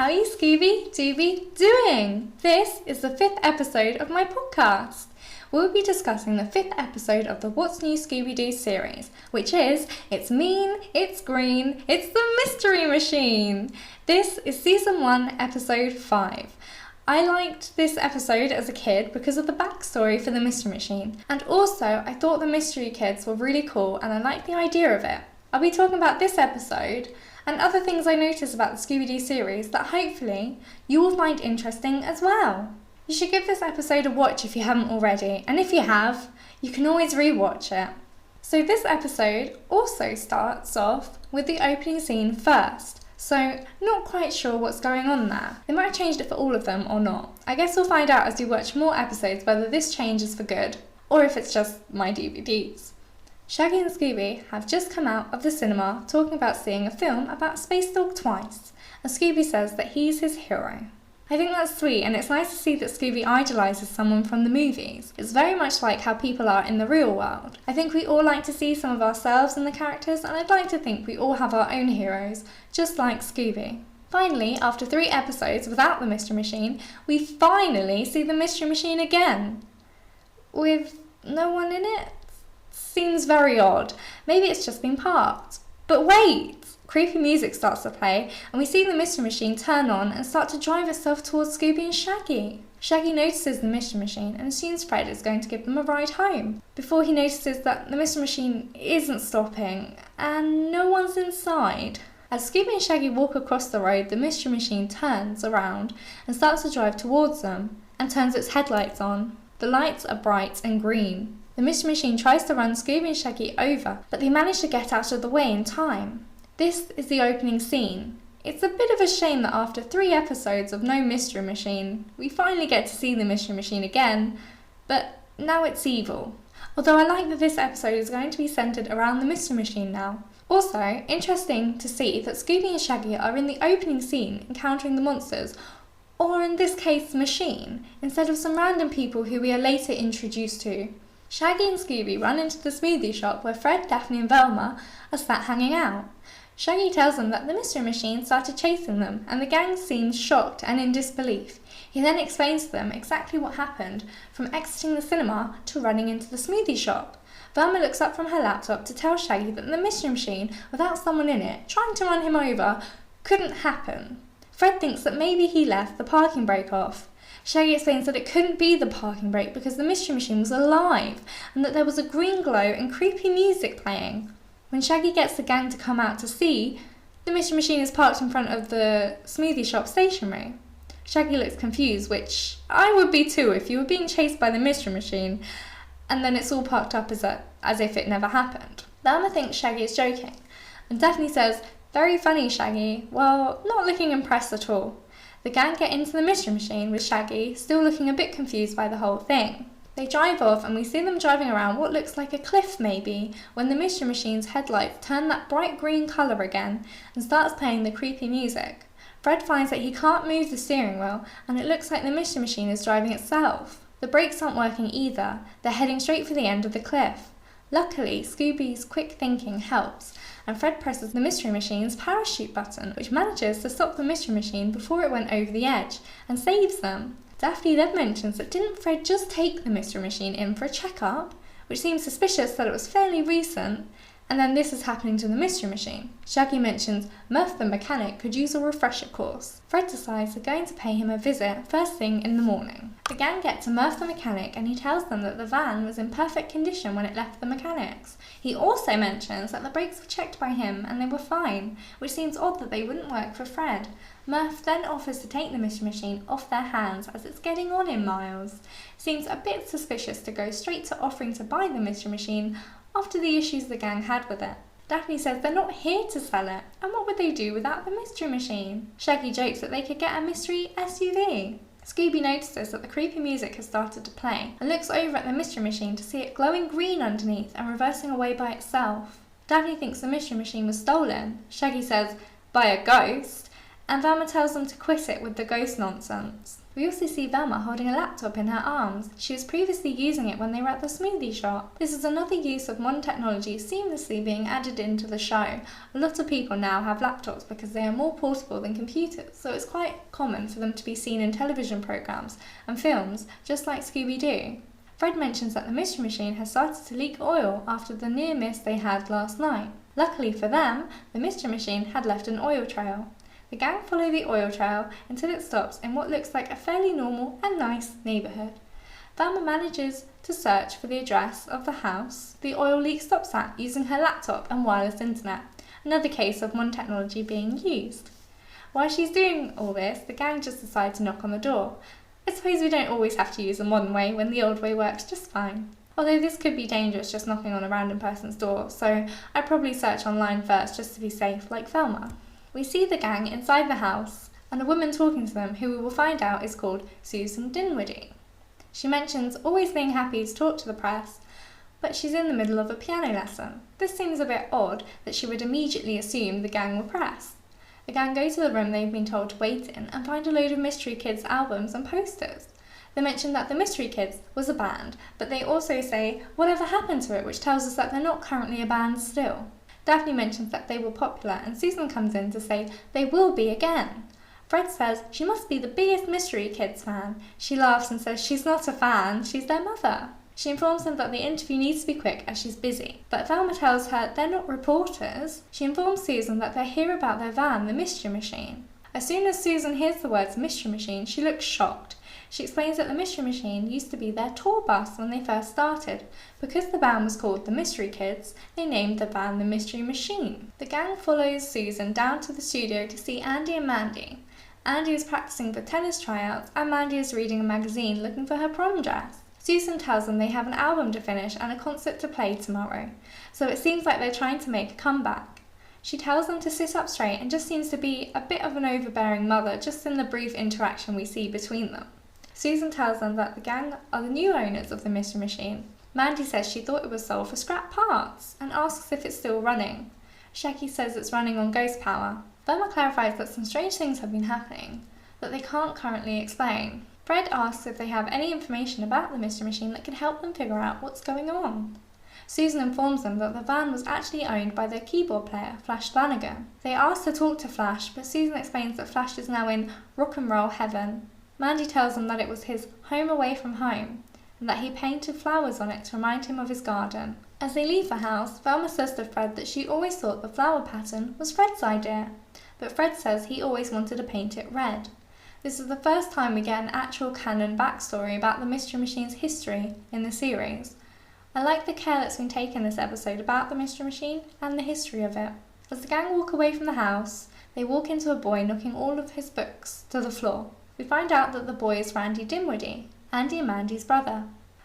how are you Scooby-Dooby doing? This is the 5th episode of my podcast. We'll be discussing the 5th episode of the What's New Scooby-Doo series, which is It's Mean, It's Green, It's the Mystery Machine. This is Season 1, Episode 5. I liked this episode as a kid because of the backstory for the Mystery Machine, and also I thought the Mystery Kids were really cool and I liked the idea of it. I'll be talking about this episode and other things I noticed about the Scooby-Doo series that hopefully you will find interesting as well. You should give this episode a watch if you haven't already, and if you have, you can always rewatch it. So this episode also starts off with the opening scene first, so not quite sure what's going on there. They might have changed it for all of them or not. I guess we'll find out as we watch more episodes whether this change is for good, or if it's just my DVDs. Shaggy and Scooby have just come out of the cinema talking about seeing a film about Space Dog twice, and Scooby says that he's his hero. I think that's sweet, and it's nice to see that Scooby idolises someone from the movies. It's very much like how people are in the real world. I think we all like to see some of ourselves in the characters, and I'd like to think we all have our own heroes, just like Scooby. Finally, after 3 episodes without the Mystery Machine, we finally see the Mystery Machine again. With no one in it? Seems very odd. Maybe it's just been parked. But wait! Creepy music starts to play, and we see the Mystery Machine turn on and start to drive itself towards Scooby and Shaggy. Shaggy notices the Mystery Machine and assumes Fred is going to give them a ride home, before he notices that the Mystery Machine isn't stopping, and no one's inside. As Scooby and Shaggy walk across the road, the Mystery Machine turns around and starts to drive towards them, and turns its headlights on. The lights are bright and green. The Mystery Machine tries to run Scooby and Shaggy over, but they manage to get out of the way in time. This is the opening scene. It's a bit of a shame that after 3 episodes of no Mystery Machine, we finally get to see the Mystery Machine again, but now it's evil. Although I like that this episode is going to be centred around the Mystery Machine now. Also, interesting to see that Scooby and Shaggy are in the opening scene encountering the monsters, or in this case, the machine, instead of some random people who we are later introduced to. Shaggy and Scooby run into the smoothie shop where Fred, Daphne and Velma are sat hanging out. Shaggy tells them that the Mystery Machine started chasing them, and the gang seems shocked and in disbelief. He then explains to them exactly what happened, from exiting the cinema to running into the smoothie shop. Velma looks up from her laptop to tell Shaggy that the Mystery Machine, without someone in it, trying to run him over, couldn't happen. Fred thinks that maybe he left the parking brake off. Shaggy explains that it couldn't be the parking brake because the Mystery Machine was alive, and that there was a green glow and creepy music playing. When Shaggy gets the gang to come out to see, the Mystery Machine is parked in front of the smoothie shop stationery. Shaggy looks confused, which I would be too if you were being chased by the Mystery Machine, and then it's all parked up as if it never happened. Velma thinks Shaggy is joking, and Daphne says, "Very funny, Shaggy," while not looking impressed at all. The gang get into the Mystery Machine with Shaggy still looking a bit confused by the whole thing. They drive off and we see them driving around what looks like a cliff maybe, when the Mystery Machine's headlights turn that bright green colour again and starts playing the creepy music. Fred finds that he can't move the steering wheel and it looks like the Mystery Machine is driving itself. The brakes aren't working either, they're heading straight for the end of the cliff. Luckily, Scooby's quick thinking helps, and Fred presses the Mystery Machine's parachute button, which manages to stop the Mystery Machine before it went over the edge, and saves them. Daphne then mentions that didn't Fred just take the Mystery Machine in for a checkup, which seems suspicious that it was fairly recent, and then this is happening to the Mystery Machine. Shaggy mentions Murph the mechanic could use a refresher course. Fred decides they're going to pay him a visit first thing in the morning. The gang get to Murph the mechanic and he tells them that the van was in perfect condition when it left the mechanics. He also mentions that the brakes were checked by him and they were fine, which seems odd that they wouldn't work for Fred. Murph then offers to take the Mystery Machine off their hands as it's getting on in miles. Seems a bit suspicious to go straight to offering to buy the Mystery Machine after the issues the gang had with it. Daphne says they're not here to sell it, and what would they do without the Mystery Machine? Shaggy jokes that they could get a mystery SUV. Scooby notices that the creepy music has started to play and looks over at the Mystery Machine to see it glowing green underneath and reversing away by itself. Daphne thinks the Mystery Machine was stolen. Shaggy says, by a ghost, and Velma tells them to quit it with the ghost nonsense. We also see Velma holding a laptop in her arms. She was previously using it when they were at the smoothie shop. This is another use of modern technology seamlessly being added into the show. A lot of people now have laptops because they are more portable than computers, so it's quite common for them to be seen in television programs and films, just like Scooby-Doo. Fred mentions that the Mystery Machine has started to leak oil after the near miss they had last night. Luckily for them, the Mystery Machine had left an oil trail. The gang follow the oil trail until it stops in what looks like a fairly normal and nice neighbourhood. Velma manages to search for the address of the house the oil leak stops at using her laptop and wireless internet, another case of modern technology being used. While she's doing all this, the gang just decide to knock on the door. I suppose we don't always have to use the modern way when the old way works just fine. Although this could be dangerous just knocking on a random person's door, so I'd probably search online first just to be safe, like Velma. We see the gang inside the house and a woman talking to them who we will find out is called Susan Dinwiddie. She mentions always being happy to talk to the press, but she's in the middle of a piano lesson. This seems a bit odd that she would immediately assume the gang were press. The gang go to the room they've been told to wait in and find a load of Mystery Kids albums and posters. They mention that the Mystery Kids was a band, but they also say whatever happened to it, which tells us that they're not currently a band still. Daphne mentions that they were popular and Susan comes in to say they will be again. Fred says she must be the biggest Mystery Kids fan. She laughs and says she's not a fan, she's their mother. She informs them that the interview needs to be quick as she's busy, but Velma tells her they're not reporters. She informs Susan that they're here about their van, the Mystery Machine. As soon as Susan hears the words Mystery Machine, she looks shocked. She explains that the Mystery Machine used to be their tour bus when they first started. Because the band was called the Mystery Kids, they named the band the Mystery Machine. The gang follows Susan down to the studio to see Andy and Mandy. Andy is practicing for tennis tryouts and Mandy is reading a magazine looking for her prom dress. Susan tells them they have an album to finish and a concert to play tomorrow, so it seems like they're trying to make a comeback. She tells them to sit up straight and just seems to be a bit of an overbearing mother just in the brief interaction we see between them. Susan tells them that the gang are the new owners of the Mystery Machine. Mandy says she thought it was sold for scrap parts and asks if it's still running. Shaggy says it's running on ghost power. Velma clarifies that some strange things have been happening that they can't currently explain. Fred asks if they have any information about the Mystery Machine that can help them figure out what's going on. Susan informs them that the van was actually owned by their keyboard player, Flash Flanagan. They ask to talk to Flash, but Susan explains that Flash is now in rock and roll heaven. Mandy tells them that it was his home away from home, and that he painted flowers on it to remind him of his garden. As they leave the house, Velma says to Fred that she always thought the flower pattern was Fred's idea, but Fred says he always wanted to paint it red. This is the first time we get an actual canon backstory about the Mystery Machine's history in the series. I like the care that's been taken this episode about the Mystery Machine and the history of it. As the gang walk away from the house, they walk into a boy knocking all of his books to the floor. We find out that the boy is Randy Dinwiddie, Andy and Mandy's brother.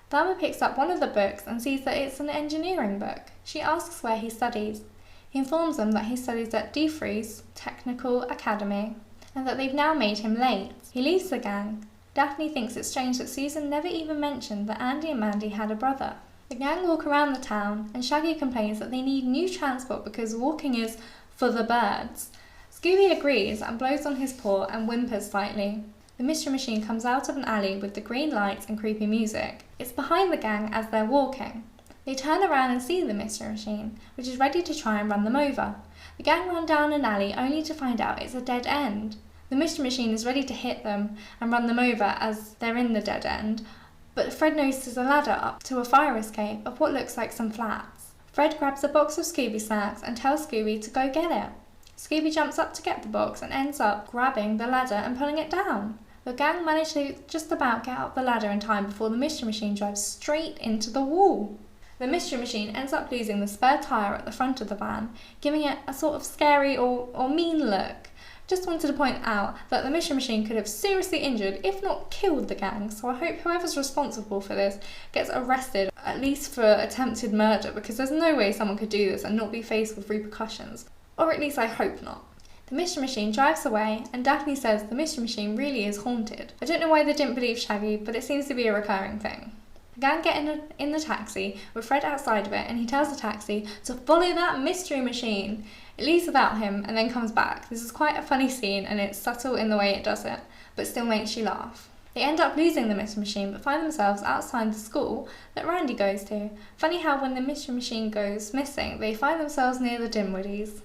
Velma picks up one of the books and sees that it's an engineering book. She asks where he studies. He informs them that he studies at DeFreeze Technical Academy, and that they've now made him late. He leaves the gang. Daphne thinks it's strange that Susan never even mentioned that Andy and Mandy had a brother. The gang walk around the town, and Shaggy complains that they need new transport because walking is for the birds. Scooby agrees and blows on his paw and whimpers slightly. The Mystery Machine comes out of an alley with the green lights and creepy music. It's behind the gang as they're walking. They turn around and see the Mystery Machine, which is ready to try and run them over. The gang run down an alley only to find out it's a dead end. The Mystery Machine is ready to hit them and run them over as they're in the dead end, but Fred notices a ladder up to a fire escape of what looks like some flats. Fred grabs a box of Scooby snacks and tells Scooby to go get it. Scooby jumps up to get the box and ends up grabbing the ladder and pulling it down. The gang manage to just about get up the ladder in time before the Mystery Machine drives straight into the wall. The Mystery Machine ends up losing the spare tyre at the front of the van, giving it a sort of scary or mean look. Just wanted to point out that the Mystery Machine could have seriously injured, if not killed, the gang, so I hope whoever's responsible for this gets arrested, at least for attempted murder, because there's no way someone could do this and not be faced with repercussions. Or at least I hope not. The Mystery Machine drives away, and Daphne says the Mystery Machine really is haunted. I don't know why they didn't believe Shaggy, but it seems to be a recurring thing. The gang get in the taxi with Fred outside of it, and he tells the taxi to follow that Mystery Machine. It leaves without him and then comes back. This is quite a funny scene and it's subtle in the way it does it, but still makes you laugh. They end up losing the mystery machine but find themselves outside the school that Randy goes to. Funny how when the mystery machine goes missing, they find themselves near the Dinwoodyes.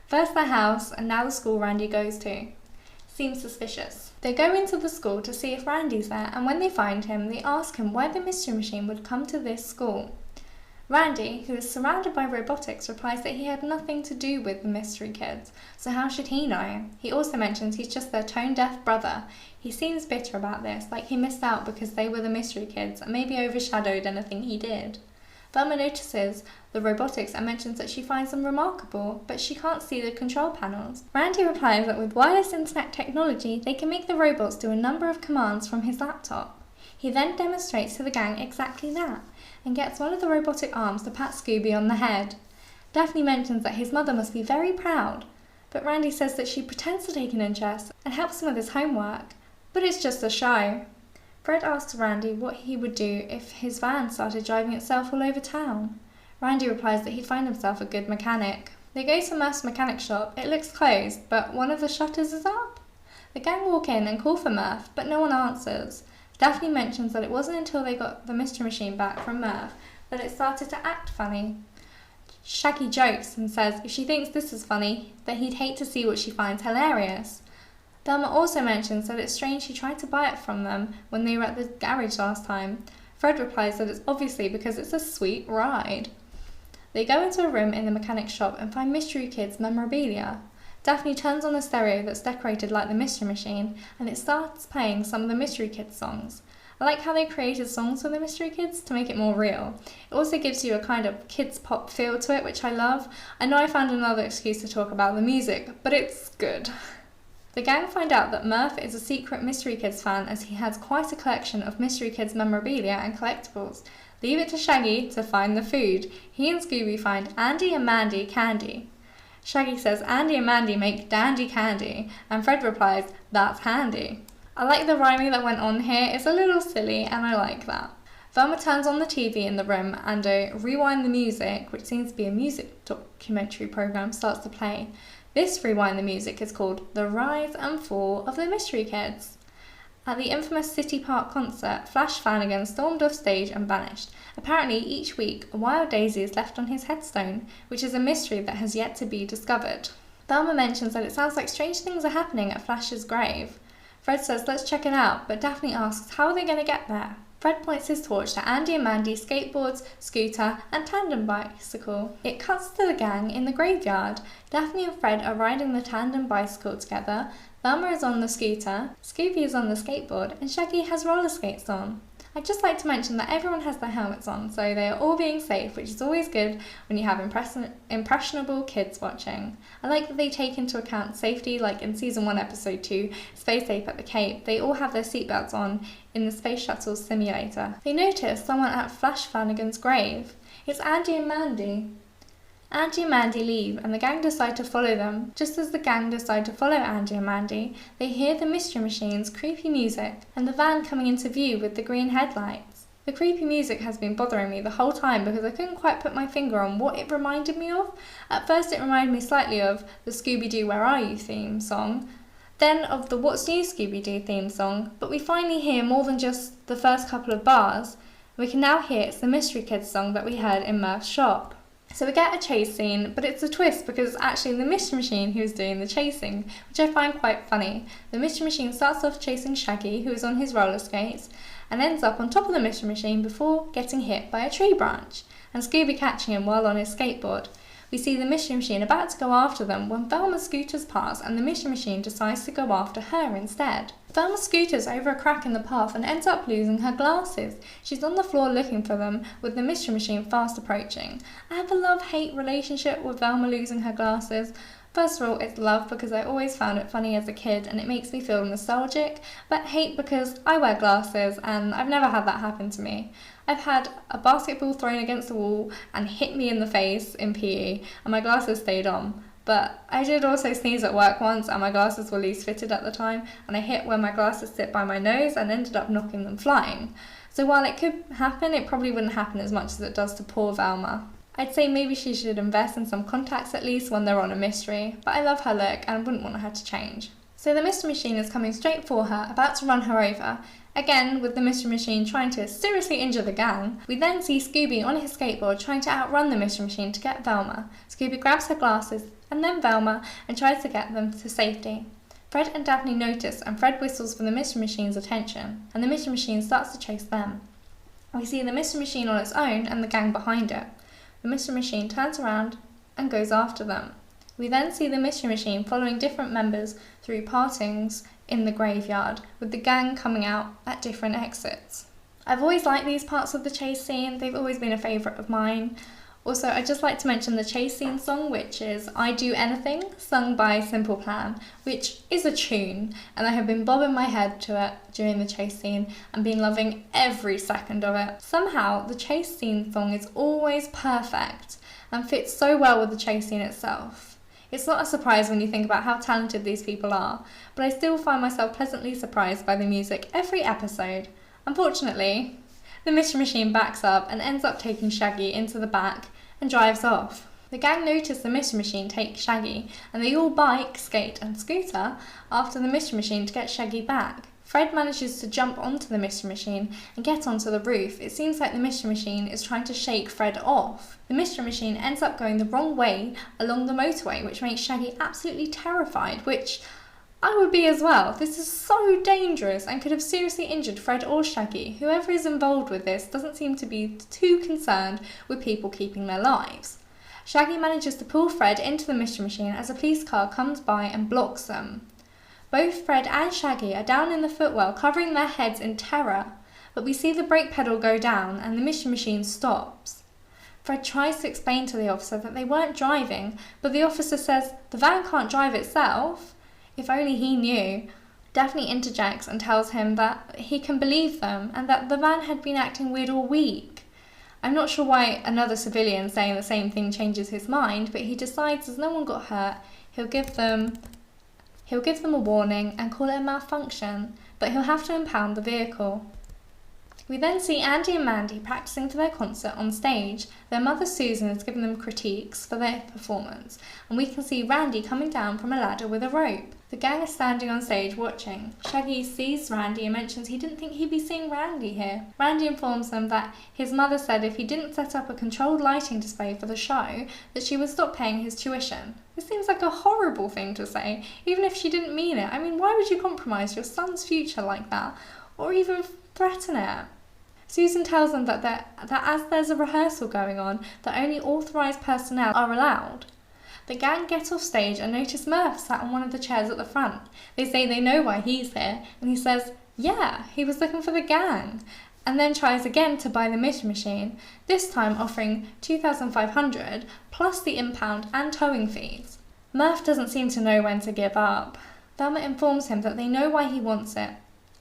First their house and now the school Randy goes to. Seems suspicious. They go into the school to see if Randy's there, and when they find him, they ask him why the mystery machine would come to this school. Randy, who is surrounded by robotics, replies that he had nothing to do with the mystery kids, so how should he know? He also mentions he's just their tone-deaf brother. He seems bitter about this, like he missed out because they were the mystery kids and maybe overshadowed anything he did. Velma notices the robotics and mentions that she finds them remarkable, but she can't see the control panels. Randy replies that with wireless internet technology, they can make the robots do a number of commands from his laptop. He then demonstrates to the gang exactly that, and gets one of the robotic arms to pat Scooby on the head. Daphne mentions that his mother must be very proud, but Randy says that she pretends to take an interest and helps him with his homework, but it's just a show. Fred asks Randy what he would do if his van started driving itself all over town. Randy replies that he'd find himself a good mechanic. They go to Murph's mechanic shop. It looks closed, but one of the shutters is up. The gang walk in and call for Murph, but no one answers. Daphne mentions that it wasn't until they got the mystery machine back from Murph that it started to act funny. Shaggy jokes and says if she thinks this is funny, that he'd hate to see what she finds hilarious. Velma also mentions that it's strange he tried to buy it from them when they were at the garage last time. Fred replies that it's obviously because it's a sweet ride. They go into a room in the mechanic's shop and find Mystery Kids memorabilia. Daphne turns on the stereo that's decorated like the Mystery Machine, and it starts playing some of the Mystery Kids songs. I like how they created songs for the Mystery Kids to make it more real. It also gives you a kind of kids pop feel to it, which I love. I know I found another excuse to talk about the music, but it's good. The gang find out that Murph is a secret Mystery Kids fan as he has quite a collection of Mystery Kids memorabilia and collectibles. Leave it to Shaggy to find the food. He and Scooby find Andy and Mandy candy. Shaggy says Andy and Mandy make dandy candy, and Fred replies, that's handy. I like the rhyming that went on here. It's a little silly, and I like that. Velma turns on the TV in the room, and a Rewind the Music, which seems to be a music documentary program, starts to play. This Rewind the Music is called The Rise and Fall of the Mystery Kids. At the infamous City Park concert, Flash Flanagan stormed off stage and vanished. Apparently, each week, a wild daisy is left on his headstone, which is a mystery that has yet to be discovered. Velma mentions that it sounds like strange things are happening at Flash's grave. Fred says let's check it out, but Daphne asks how are they going to get there? Fred points his torch to Andy and Mandy skateboards, scooter and tandem bicycle. It cuts to the gang in the graveyard. Daphne and Fred are riding the tandem bicycle together. Velma is on the scooter, Scooby is on the skateboard, and Shaggy has roller skates on. I'd just like to mention that everyone has their helmets on, so they are all being safe, which is always good when you have impressionable kids watching. I like that they take into account safety, like in Season 1, Episode 2, Space Ape at the Cape. They all have their seatbelts on in the Space Shuttle simulator. They notice someone at Flash Flanagan's grave. It's Andy and Mandy. Andy and Mandy leave, and the gang decide to follow them. Just as the gang decide to follow Andy and Mandy, they hear the Mystery Machine's creepy music, and the van coming into view with the green headlights. The creepy music has been bothering me the whole time because I couldn't quite put my finger on what it reminded me of. At first it reminded me slightly of the Scooby-Doo Where Are You theme song, then of the What's New Scooby-Doo theme song, but we finally hear more than just the first couple of bars. We can now hear it's the Mystery Kids song that we heard in Murph's shop. So we get a chase scene, but it's a twist because it's actually the Mystery Machine who's doing the chasing, which I find quite funny. The Mystery Machine starts off chasing Shaggy, who is on his roller skates, and ends up on top of the Mystery Machine before getting hit by a tree branch, and Scooby catching him while on his skateboard. We see the Mystery Machine about to go after them when Velma scooters past and the Mystery Machine decides to go after her instead. Velma scooters over a crack in the path and ends up losing her glasses. She's on the floor looking for them, with the Mystery Machine fast approaching. I have a love-hate relationship with Velma losing her glasses. First of all, it's love because I always found it funny as a kid and it makes me feel nostalgic, but hate because I wear glasses and I've never had that happen to me. I've had a basketball thrown against the wall and hit me in the face in PE and my glasses stayed on. But I did also sneeze at work once and my glasses were loose fitted at the time and I hit where my glasses sit by my nose and ended up knocking them flying. So while it could happen, it probably wouldn't happen as much as it does to poor Velma. I'd say maybe she should invest in some contacts at least when they're on a mystery, but I love her look and wouldn't want her to change. So the mystery machine is coming straight for her, about to run her over. Again, with the mystery machine trying to seriously injure the gang, we then see Scooby on his skateboard trying to outrun the mystery machine to get Velma. Scooby grabs her glasses and then Velma and tries to get them to safety. Fred and Daphne notice and Fred whistles for the mystery machine's attention, and the mystery machine starts to chase them. We see the mystery machine on its own and the gang behind it. The mystery machine turns around and goes after them. We then see the mystery machine following different members through partings in the graveyard, with the gang coming out at different exits. I've always liked these parts of the chase scene, they've always been a favourite of mine. Also, I'd just like to mention the chase scene song, which is I Do Anything, sung by Simple Plan, which is a tune, and I have been bobbing my head to it during the chase scene and been loving every second of it. Somehow, the chase scene song is always perfect and fits so well with the chase scene itself. It's not a surprise when you think about how talented these people are, but I still find myself pleasantly surprised by the music every episode. Unfortunately, the mystery machine backs up and ends up taking Shaggy into the back and drives off. The gang notice the mystery machine take Shaggy, and they all bike, skate and scooter after the mystery machine to get Shaggy back. Fred manages to jump onto the mystery machine and get onto the roof. It seems like the mystery machine is trying to shake Fred off. The mystery machine ends up going the wrong way along the motorway, which makes Shaggy absolutely terrified, which I would be as well. This is so dangerous and could have seriously injured Fred or Shaggy. Whoever is involved with this doesn't seem to be too concerned with people keeping their lives. Shaggy manages to pull Fred into the mystery machine as a police car comes by and blocks them. Both Fred and Shaggy are down in the footwell, covering their heads in terror, but we see the brake pedal go down and the mystery machine stops. Fred tries to explain to the officer that they weren't driving, but the officer says the van can't drive itself. If only he knew. Daphne interjects and tells him that he can believe them and that the van had been acting weird all week. I'm not sure why another civilian saying the same thing changes his mind, but he decides as no one got hurt, he'll give them a warning and call it a malfunction, but he'll have to impound the vehicle. We then see Andy and Mandy practicing for their concert on stage. Their mother Susan is giving them critiques for their performance, and we can see Randy coming down from a ladder with a rope. The gang is standing on stage watching. Shaggy sees Randy and mentions he didn't think he'd be seeing Randy here. Randy informs them that his mother said if he didn't set up a controlled lighting display for the show, that she would stop paying his tuition. This seems like a horrible thing to say, even if she didn't mean it. I mean, why would you compromise your son's future like that, or even threaten it? Susan tells them that as there's a rehearsal going on, that only authorised personnel are allowed. The gang get off stage and notice Murph sat on one of the chairs at the front. They say they know why he's here, and he says, yeah, he was looking for the gang, and then tries again to buy the mystery machine, this time offering $2,500 plus the impound and towing fees. Murph doesn't seem to know when to give up. Velma informs him that they know why he wants it,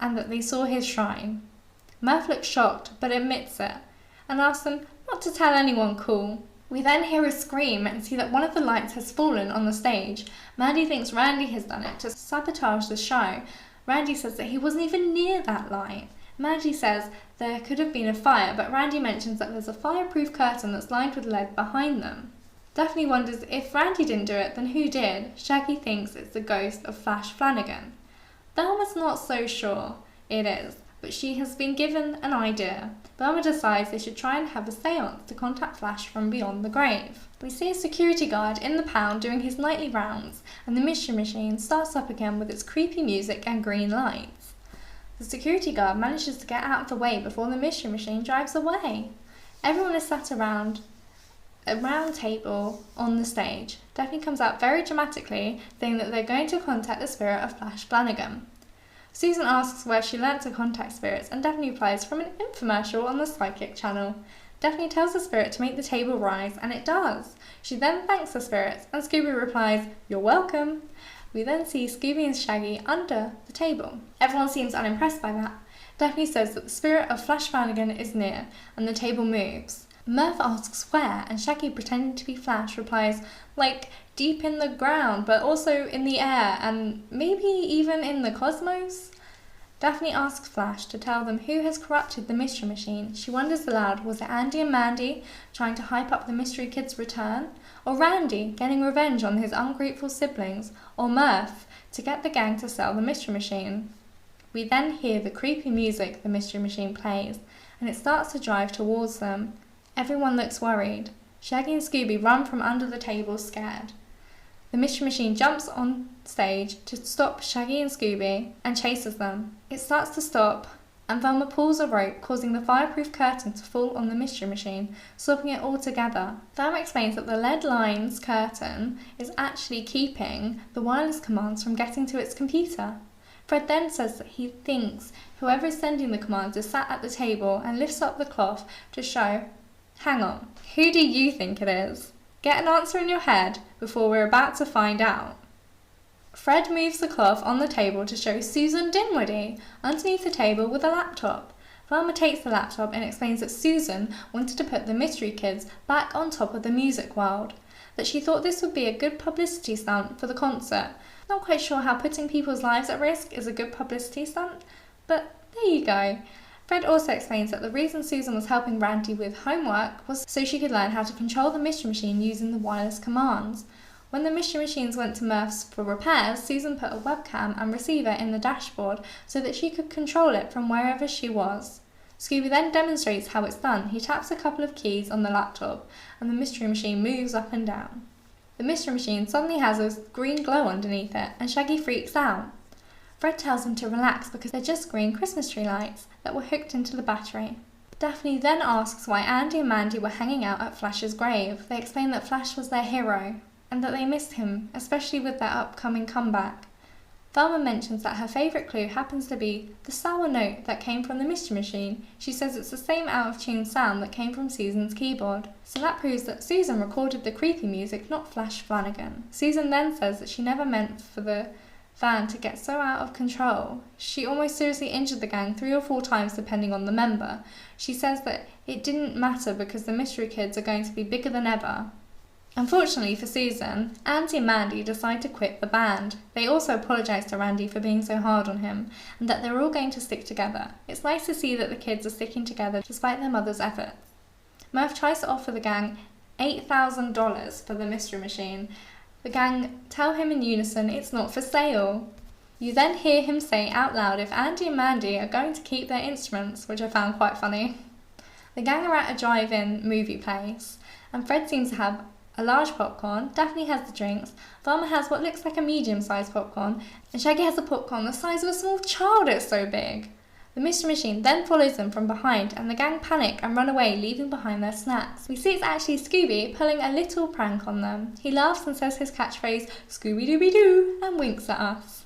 and that they saw his shrine. Murph looks shocked, but admits it, and asks them not to tell anyone cool. We then hear a scream and see that one of the lights has fallen on the stage. Mandy thinks Randy has done it to sabotage the show. Randy says that he wasn't even near that light. Mandy says there could have been a fire, but Randy mentions that there's a fireproof curtain that's lined with lead behind them. Daphne wonders if Randy didn't do it, then who did? Shaggy thinks it's the ghost of Flash Flanagan. Velma's not so sure it is, but she has been given an idea. Velma decides they should try and have a seance to contact Flash from beyond the grave. We see a security guard in the pound doing his nightly rounds, and the mystery machine starts up again with its creepy music and green lights. The security guard manages to get out of the way before the mystery machine drives away. Everyone is sat around a round table on the stage. Daphne comes out very dramatically, saying that they're going to contact the spirit of Flash Flanagan. Susan asks where she learnt to contact spirits, and Daphne replies from an infomercial on the Psychic channel. Daphne tells the spirit to make the table rise, and it does. She then thanks the spirits, and Scooby replies, "You're welcome." We then see Scooby and Shaggy under the table. Everyone seems unimpressed by that. Daphne says that the spirit of Flash Flanagan is near, and the table moves. Murph asks where, and Shaggy, pretending to be Flash, replies, like, deep in the ground, but also in the air, and maybe even in the cosmos? Daphne asks Flash to tell them who has corrupted the Mystery Machine. She wonders aloud, was it Andy and Mandy trying to hype up the Mystery Kids' return? Or Randy getting revenge on his ungrateful siblings? Or Murph to get the gang to sell the Mystery Machine? We then hear the creepy music the Mystery Machine plays, and it starts to drive towards them. Everyone looks worried. Shaggy and Scooby run from under the table scared. The Mystery Machine jumps on stage to stop Shaggy and Scooby and chases them. It starts to stop, and Velma pulls a rope, causing the fireproof curtain to fall on the Mystery Machine, stopping it altogether. Velma explains that the lead lines curtain is actually keeping the wireless commands from getting to its computer. Fred then says that he thinks whoever is sending the commands is sat at the table and lifts up the cloth to show, hang on, who do you think it is? Get an answer in your head before we're about to find out. Fred moves the cloth on the table to show Susan Dinwiddie underneath the table with a laptop. Velma takes the laptop and explains that Susan wanted to put the Mystery Kids back on top of the music world, that she thought this would be a good publicity stunt for the concert. Not quite sure how putting people's lives at risk is a good publicity stunt, but there you go. Fred also explains that the reason Susan was helping Randy with homework was so she could learn how to control the Mystery Machine using the wireless commands. When the Mystery Machines went to Murph's for repairs, Susan put a webcam and receiver in the dashboard so that she could control it from wherever she was. Scooby then demonstrates how it's done. He taps a couple of keys on the laptop and the Mystery Machine moves up and down. The Mystery Machine suddenly has a green glow underneath it and Shaggy freaks out. Fred tells him to relax because they're just green Christmas tree lights that were hooked into the battery. Daphne then asks why Andy and Mandy were hanging out at Flash's grave. They explain that Flash was their hero and that they missed him, especially with their upcoming comeback. Velma mentions that her favourite clue happens to be the sour note that came from the Mystery Machine. She says it's the same out-of-tune sound that came from Susan's keyboard. So that proves that Susan recorded the creepy music, not Flash Flanagan. Susan then says that she never meant for the van to get so out of control. She almost seriously injured the gang 3 or 4 times depending on the member. She says that it didn't matter because the Mystery Kids are going to be bigger than ever. Unfortunately for Susan, Andy and Mandy decide to quit the band. They also apologise to Randy for being so hard on him, and that they're all going to stick together. It's nice to see that the kids are sticking together despite their mother's efforts. Murph tries to offer the gang $8,000 for the Mystery Machine. The gang tell him in unison it's not for sale. You then hear him say out loud if Andy and Mandy are going to keep their instruments, which I found quite funny. The gang are at a drive-in movie place, and Fred seems to have a large popcorn, Daphne has the drinks, Velma has what looks like a medium-sized popcorn, and Shaggy has a popcorn the size of a small child, it's so big. The Mystery Machine then follows them from behind and the gang panic and run away, leaving behind their snacks. We see it's actually Scooby pulling a little prank on them. He laughs and says his catchphrase, Scooby-Dooby-Doo, and winks at us.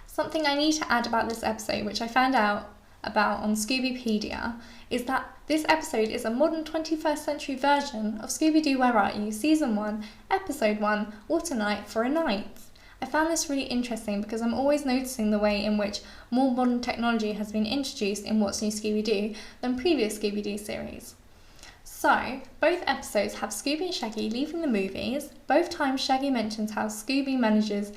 Something I need to add about this episode, which I found out about on Scoobypedia, is that this episode is a modern 21st century version of Scooby-Doo Where Are You? Season 1, Episode 1, What a Night for a Night. I found this really interesting because I'm always noticing the way in which more modern technology has been introduced in What's New Scooby-Doo than previous Scooby-Doo series. So, both episodes have Scooby and Shaggy leaving the movies. Both times Shaggy mentions how Scooby manages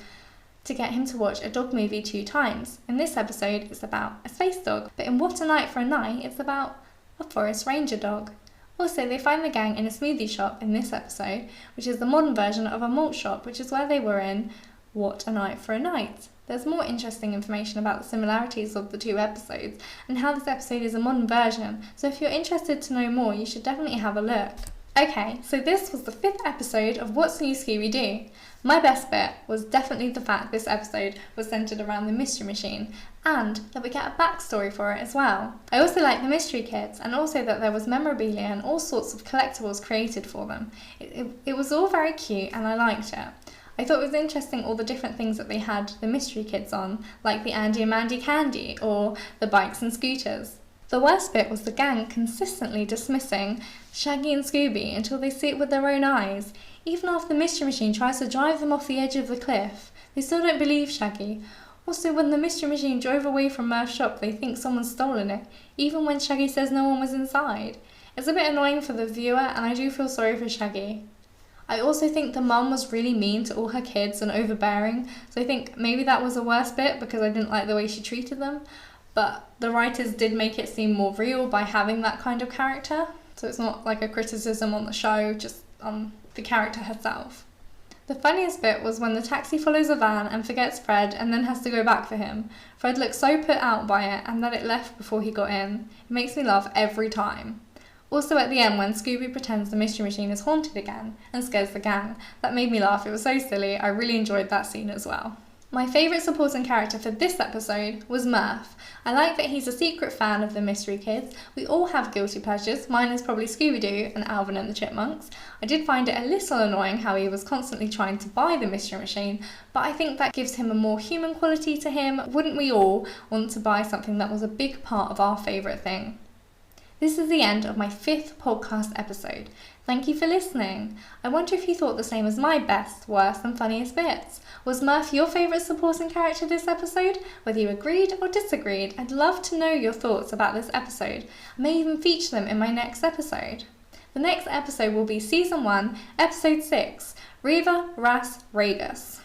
to get him to watch a dog movie 2 times. In this episode, it's about a space dog, but in What a Night for a Night, it's about a forest ranger dog. Also, they find the gang in a smoothie shop in this episode, which is the modern version of a malt shop, which is where they were in What a Night for a Night. There's more interesting information about the similarities of the 2 episodes and how this episode is a modern version, so if you're interested to know more, you should definitely have a look. Okay, so this was the 5th episode of What's New Scooby-Doo. My best bit was definitely the fact this episode was centred around the Mystery Machine, and that we get a backstory for it as well. I also like the Mystery Kids, and also that there was memorabilia and all sorts of collectibles created for them. It was all very cute and I liked it. I thought it was interesting all the different things that they had the Mystery Kids on, like the Andy and Mandy candy, or the bikes and scooters. The worst bit was the gang consistently dismissing Shaggy and Scooby until they see it with their own eyes. Even after the Mystery Machine tries to drive them off the edge of the cliff, they still don't believe Shaggy. Also, when the Mystery Machine drove away from Murph's shop, they think someone's stolen it, even when Shaggy says no one was inside. It's a bit annoying for the viewer, and I do feel sorry for Shaggy. I also think the mum was really mean to all her kids and overbearing, so I think maybe that was the worst bit because I didn't like the way she treated them. but the writers did make it seem more real by having that kind of character. So it's not like a criticism on the show, just on the character herself. The funniest bit was when the taxi follows a van and forgets Fred and then has to go back for him. Fred looks so put out by it and that it left before he got in. It makes me laugh every time. Also at the end when Scooby pretends the mystery machine is haunted again and scares the gang. That made me laugh, it was so silly, I really enjoyed that scene as well. My favourite supporting character for this episode was Murph. I like that he's a secret fan of the Mystery Kids. We all have guilty pleasures, mine is probably Scooby-Doo and Alvin and the Chipmunks. I did find it a little annoying how he was constantly trying to buy the mystery machine, but I think that gives him a more human quality to him. Wouldn't we all want to buy something that was a big part of our favourite thing? This is the end of my 5th podcast episode. Thank you for listening. I wonder if you thought the same as my best, worst and funniest bits. Was Murph your favourite supporting character this episode? Whether you agreed or disagreed, I'd love to know your thoughts about this episode. I may even feature them in my next episode. The next episode will be Season 1, Episode 6, Reva Ras Ragus.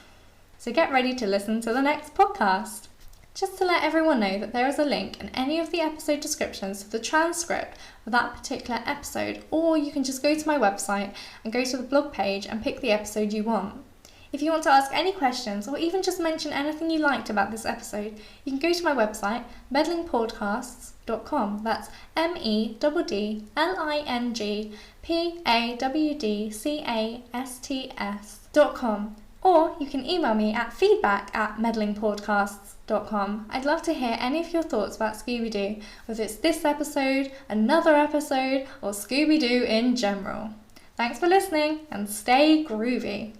So get ready to listen to the next podcast. Just to let everyone know that there is a link in any of the episode descriptions to the transcript for that particular episode, or you can just go to my website and go to the blog page and pick the episode you want. If you want to ask any questions or even just mention anything you liked about this episode, you can go to my website, meddlingpodcasts.com. That's meddlingpodcasts.com. Or you can email me at feedback@meddlingpodcasts.com. I'd love to hear any of your thoughts about Scooby-Doo, whether it's this episode, another episode, or Scooby-Doo in general. Thanks for listening and stay groovy.